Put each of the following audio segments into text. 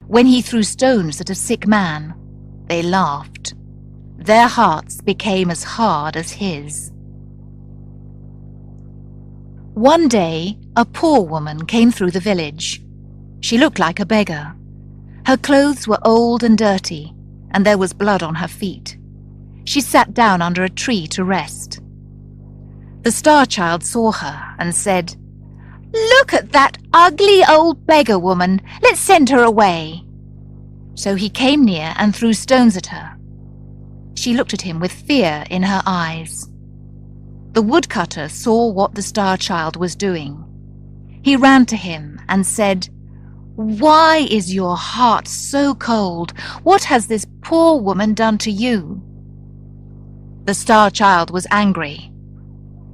When he threw stones at a sick man, they laughed. Their hearts became as hard as his. One day, a poor woman came through the village. She looked like a beggar. Her clothes were old and dirty, and there was blood on her feet. She sat down under a tree to rest. The Star Child saw her and said, "Look at that ugly old beggar woman. Let's send her away." So he came near and threw stones at her. She looked at him with fear in her eyes. The woodcutter saw what the Star Child was doing. He ran to him and said, "Why is your heart so cold? What has this poor woman done to you?" The Star Child was angry.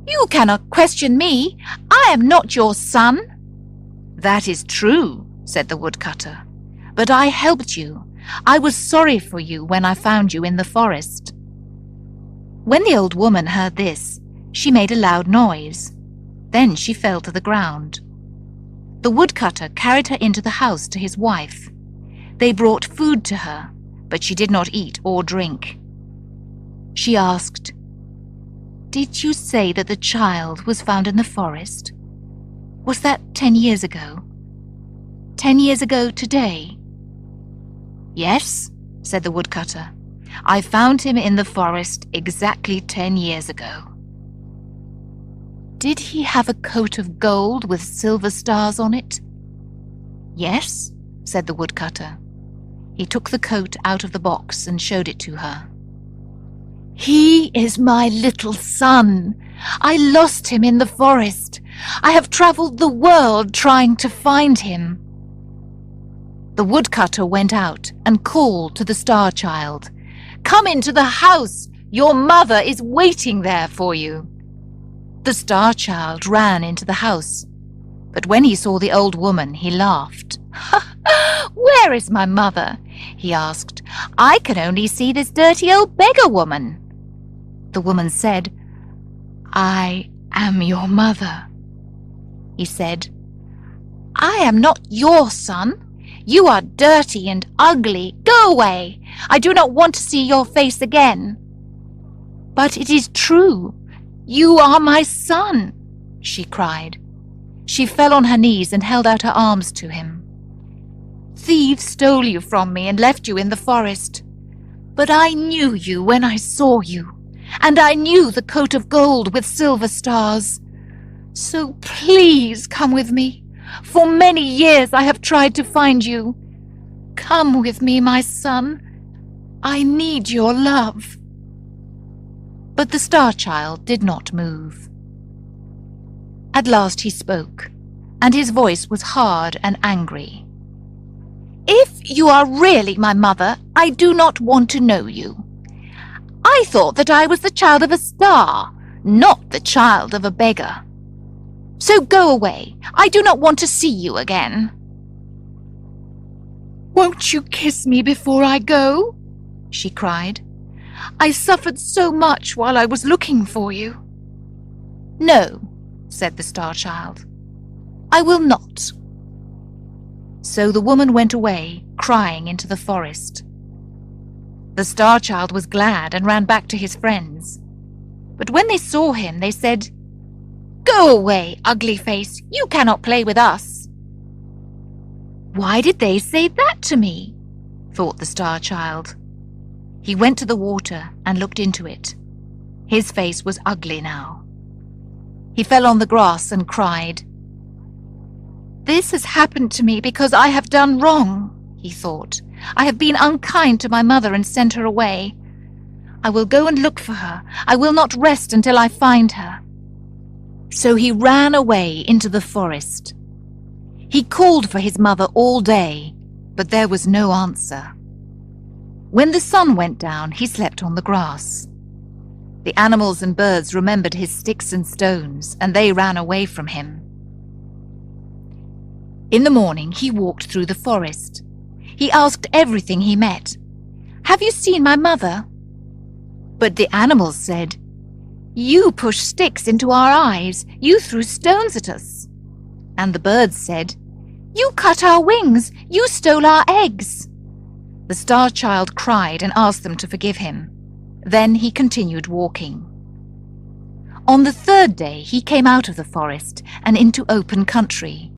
"You cannot question me. I am not your son." "That is true," said the woodcutter, "but I helped you. I was sorry for you when I found you in the forest." When the old woman heard this, she made a loud noise. Then she fell to the ground. The woodcutter carried her into the house to his wife. They brought food to her, but she did not eat or drink. She asked, "Did you say that the child was found in the forest? Was that 10 years ago? 10 years ago today?" "Yes," said the woodcutter. "I found him in the forest exactly 10 years ago." "Did he have a coat of gold with silver stars on it?" "Yes," said the woodcutter. He took the coat out of the box and showed it to her. "He is my little son. I lost him in the forest. I have traveled the world trying to find him." The woodcutter went out and called to the Star Child, "Come into the house. Your mother is waiting there for you." The Star Child ran into the house, but when he saw the old woman, he laughed. "Where is my mother?" he asked. "I can only see this dirty old beggar woman." The woman said, "I am your mother." He said, "I am not your son. You are dirty and ugly. Go away. I do not want to see your face again." "But it is true. You are my son," she cried. She fell on her knees and held out her arms to him. "Thieves stole you from me and left you in the forest. But I knew you when I saw you, and I knew the coat of gold with silver stars. So please come with me. For many years I have tried to find you. Come with me, my son. I need your love." But the Star Child did not move. At last he spoke, and his voice was hard and angry. "If you are really my mother, I do not want to know you. I thought that I was the child of a star, not the child of a beggar. So go away. I do not want to see you again." "Won't you kiss me before I go?" she cried. "I suffered so much while I was looking for you." "No," said the Star Child. "I will not." So the woman went away, crying into the forest. The Star Child was glad and ran back to his friends. But when they saw him, they said, "Go away, ugly face. You cannot play with us." "Why did they say that to me?" thought the Star Child. He went to the water and looked into it. His face was ugly now. He fell on the grass and cried. "This has happened to me because I have done wrong," he thought. "I have been unkind to my mother and sent her away. I will go and look for her. I will not rest until I find her." So he ran away into the forest. He called for his mother all day, but there was no answer. When the sun went down, he slept on the grass. The animals and birds remembered his sticks and stones, and they ran away from him. In the morning, he walked through the forest. He asked everything he met, "Have you seen my mother?" But the animals said, "You pushed sticks into our eyes. You threw stones at us." And the birds said, You cut our wings! You stole our eggs!" The Star Child cried and asked them to forgive him. Then he continued walking. On the third day he came out of the forest and into open country.